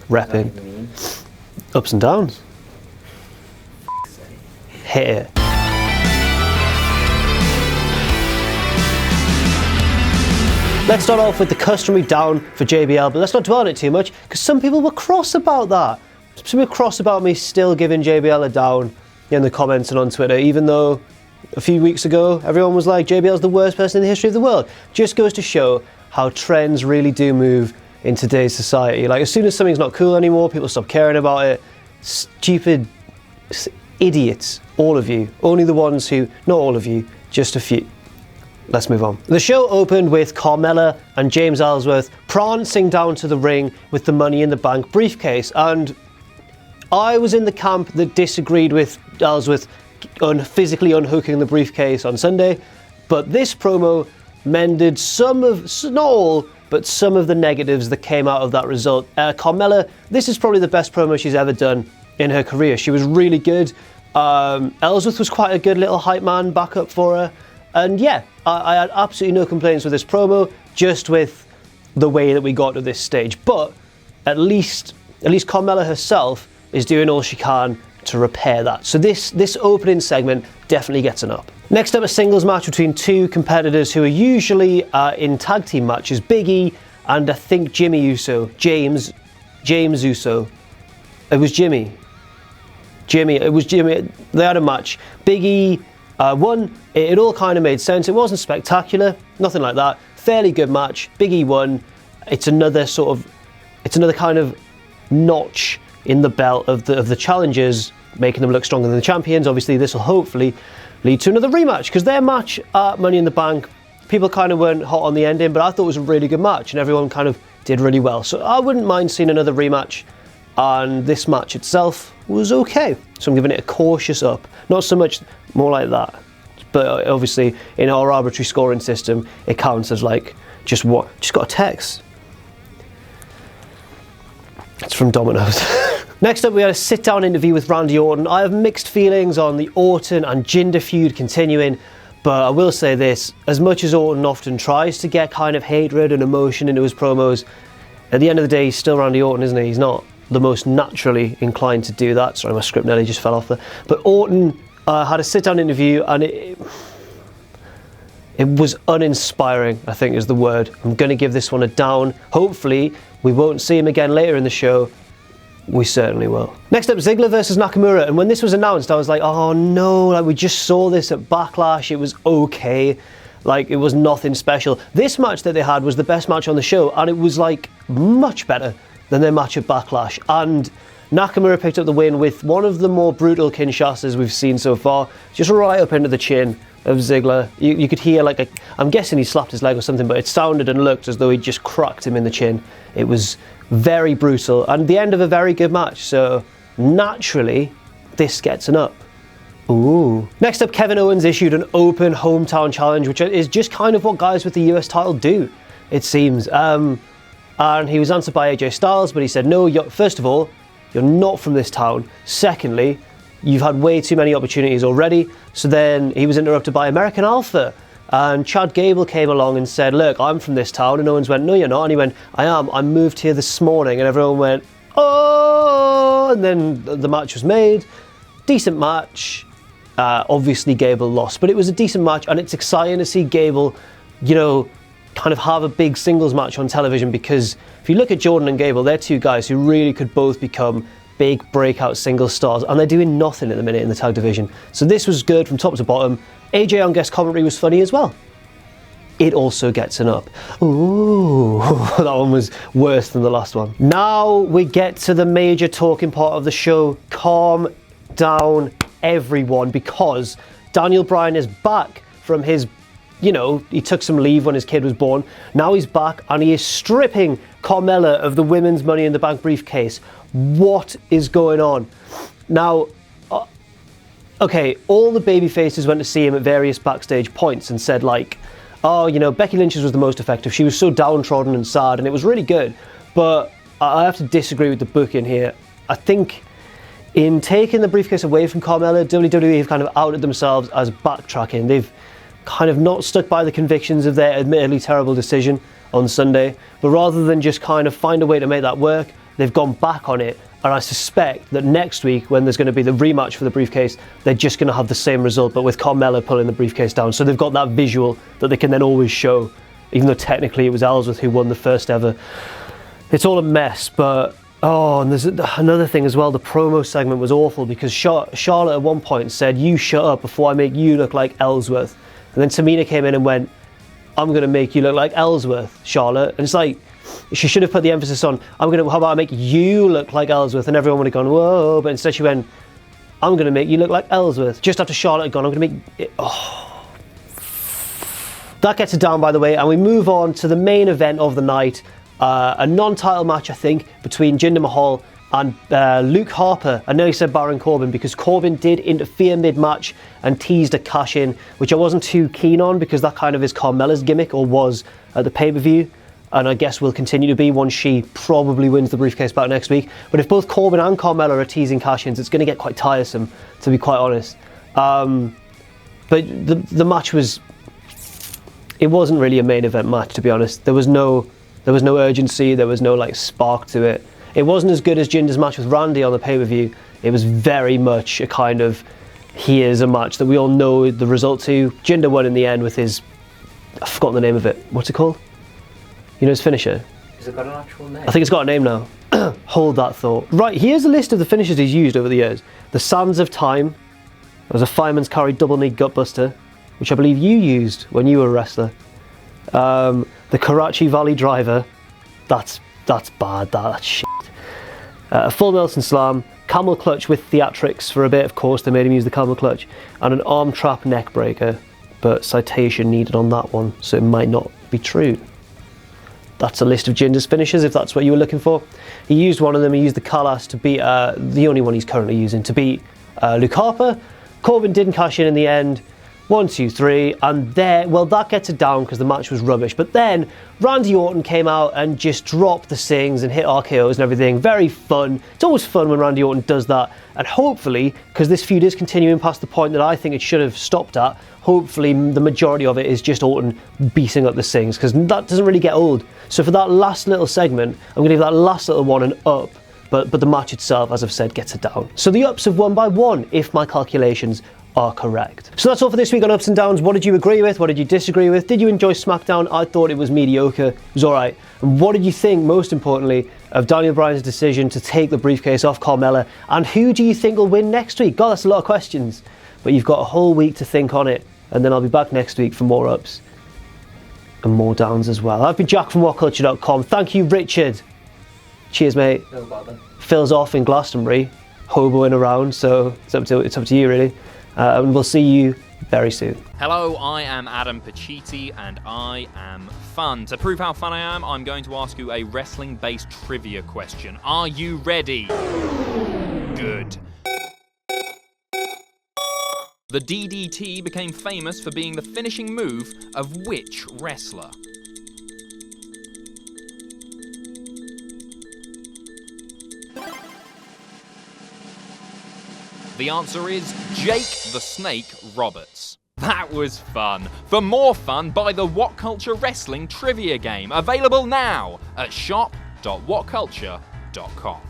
repping. Ups and downs. Hit it. Let's start off with the customary down for JBL, but let's not dwell on it too much, because some people were cross about that. Some people were cross about me still giving JBL a down in the comments and on Twitter, even though a few weeks ago everyone was like, JBL's the worst person in the history of the world. Just goes to show how trends really do move in today's society. Like, as soon as something's not cool anymore, people stop caring about it. Stupid idiots, all of you. Only the ones who, not all of you, just a few. Let's move on. The show opened with Carmella and James Ellsworth prancing down to the ring with the Money in the Bank briefcase, and I was in the camp that disagreed with Ellsworth physically unhooking the briefcase on Sunday, but this promo mended some of, not all, but some of the negatives that came out of that result. Carmella, this is probably the best promo she's ever done in her career. She was really good. Ellsworth was quite a good little hype man backup for her. And yeah, I had absolutely no complaints with this promo, just with the way that we got to this stage. But at least Carmella herself is doing all she can to repair that. So this opening segment definitely gets an up. Next up, a singles match between two competitors who are usually in tag team matches, Big E and I think James Uso. It was Jimmy. They had a match. Big E won. It all kind of made sense. It wasn't spectacular, nothing like that. Fairly good match. Big E won. It's another kind of notch in the belt of the challengers, making them look stronger than the champions. Obviously, this will hopefully lead to another rematch, because their match at Money in the Bank, people kind of weren't hot on the ending, but I thought it was a really good match, and everyone kind of did really well. So I wouldn't mind seeing another rematch, and this match itself was okay. So I'm giving it a cautious up. Not so much more like that, but obviously in our arbitrary scoring system, it counts as like just got a text. It's from Domino's. Next up, we had a sit-down interview with Randy Orton. I have mixed feelings on the Orton and Jinder feud continuing, but I will say this: as much as Orton often tries to get kind of hatred and emotion into his promos, at the end of the day, he's still Randy Orton, isn't he? He's not the most naturally inclined to do that. Sorry, my script nearly just fell off there. But Orton had a sit-down interview, and it was uninspiring, I think is the word. I'm going to give this one a down. Hopefully, we won't see him again later in the show. We certainly will. Next up, Ziggler versus Nakamura. And when this was announced, I was like, oh no, like we just saw this at Backlash. It was okay. Like, it was nothing special. This match that they had was the best match on the show, and it was like much better than their match at Backlash. And Nakamura picked up the win with one of the more brutal Kinshasas we've seen so far, just right up into the chin of Ziggler. You could hear I'm guessing he slapped his leg or something, but it sounded and looked as though he just cracked him in the chin. It was very brutal, and the end of a very good match, so naturally this gets an up. Ooh. Next up, Kevin Owens issued an open hometown challenge, which is just kind of what guys with the US title do, it seems. And he was answered by AJ Styles, but he said, no, first of all, you're not from this town. Secondly, you've had way too many opportunities already. So then he was interrupted by American Alpha, and Chad Gable came along and said, look, I'm from this town. And Owens went, no, you're not. And he went, I am. I moved here this morning. And everyone went, oh, and then the match was made. Decent match. Obviously Gable lost, but it was a decent match, and it's exciting to see Gable, kind of have a big singles match on television, because if you look at Jordan and Gable, they're two guys who really could both become big breakout singles stars, and they're doing nothing at the minute in the tag division. So this was good from top to bottom. AJ on guest commentary was funny as well. It also gets an up. Ooh, that one was worse than the last one. Now we get to the major talking part of the show. Calm down, everyone, because Daniel Bryan is back from his, he took some leave when his kid was born. Now he's back, and he is stripping Carmella of the women's Money in the Bank briefcase. What is going on? Now, okay, all the baby faces went to see him at various backstage points and said Becky Lynch's was the most effective. She was so downtrodden and sad, and it was really good. But I have to disagree with the booking here. I think in taking the briefcase away from Carmella, WWE have kind of outed themselves as backtracking. They've kind of not stuck by the convictions of their admittedly terrible decision on Sunday, but rather than just kind of find a way to make that work, they've gone back on it, and I suspect that next week, when there's going to be the rematch for the briefcase, they're just going to have the same result, but with Carmella pulling the briefcase down. So they've got that visual that they can then always show, even though technically it was Ellsworth who won the first ever. It's all a mess, but oh, and there's another thing as well. The promo segment was awful because Charlotte at one point said, "You shut up before I make you look like Ellsworth." And then Tamina came in and went, "I'm going to make you look like Ellsworth, Charlotte." And it's like, she should have put the emphasis on, how about I make you look like Ellsworth? And everyone would have gone, whoa. But instead she went, "I'm going to make you look like Ellsworth." Just after Charlotte had gone, "I'm going to make it." Oh. That gets it down, by the way. And we move on to the main event of the night. A non-title match, I think, between Jinder Mahal and Luke Harper. I know he said Baron Corbin because Corbin did interfere mid-match and teased a cash-in, which I wasn't too keen on because that kind of is Carmella's gimmick, or was at the pay-per-view. And I guess will continue to be once she probably wins the briefcase back next week. But if both Corbin and Carmella are teasing cash-ins, it's going to get quite tiresome, to be quite honest. But the match was... It wasn't really a main event match, to be honest. There was no urgency, there was no like spark to it. It wasn't as good as Jinder's match with Randy on the pay-per-view. It was very much a kind of, here's a match that we all know the result to. Jinder won in the end with his, I've forgotten the name of it. What's it called? You know his finisher? Has it got an actual name? I think it's got a name now. Hold that thought. Right, here's a list of the finishes he's used over the years. The Sands of Time. There was a Fireman's Carry double knee gutbuster, which I believe you used when you were a wrestler. The Karachi Valley Driver, that's bad, that's shit. A full Nelson Slam, Camel Clutch with theatrics for a bit, of course, they made him use the Camel Clutch, and an Arm Trap Neck Breaker, but citation needed on that one, so it might not be true. That's a list of Jinder's finishes, if that's what you were looking for. He used one of them, he used the Callas to beat, the only one he's currently using, to beat Luke Harper. Corbin didn't cash in the end. 1, 2, 3, and there, well, that gets it down because the match was rubbish. But then Randy Orton came out and just dropped the Stings and hit RKOs and everything. Very fun. It's always fun when Randy Orton does that. And hopefully, because this feud is continuing past the point that I think it should have stopped at, hopefully the majority of it is just Orton beating up the Stings, because that doesn't really get old. So for that last little segment, I'm going to give that last little one an up. But the match itself, as I've said, gets it down. So the ups have won by 1, if my calculations are correct. So that's all for this week on Ups and Downs. What did you agree with? What did you disagree with? Did you enjoy Smackdown? I thought it was mediocre. It was alright. And what did you think, most importantly, of Daniel Bryan's decision to take the briefcase off Carmella? And who do you think will win next week? God, that's a lot of questions. But you've got a whole week to think on it. And then I'll be back next week for more ups and more downs as well. I've been Jack from WhatCulture.com. Thank you, Richard. Cheers, mate. No bother. Phil's off in Glastonbury, hoboing around, so it's up to you, really. And we'll see you very soon. Hello, I am Adam Pacitti and I am fun. To prove how fun I am, I'm going to ask you a wrestling-based trivia question. Are you ready? Good. The DDT became famous for being the finishing move of which wrestler? The answer is Jake the Snake Roberts. That was fun. For more fun, buy the WhatCulture Wrestling Trivia Game, available now at shop.whatculture.com.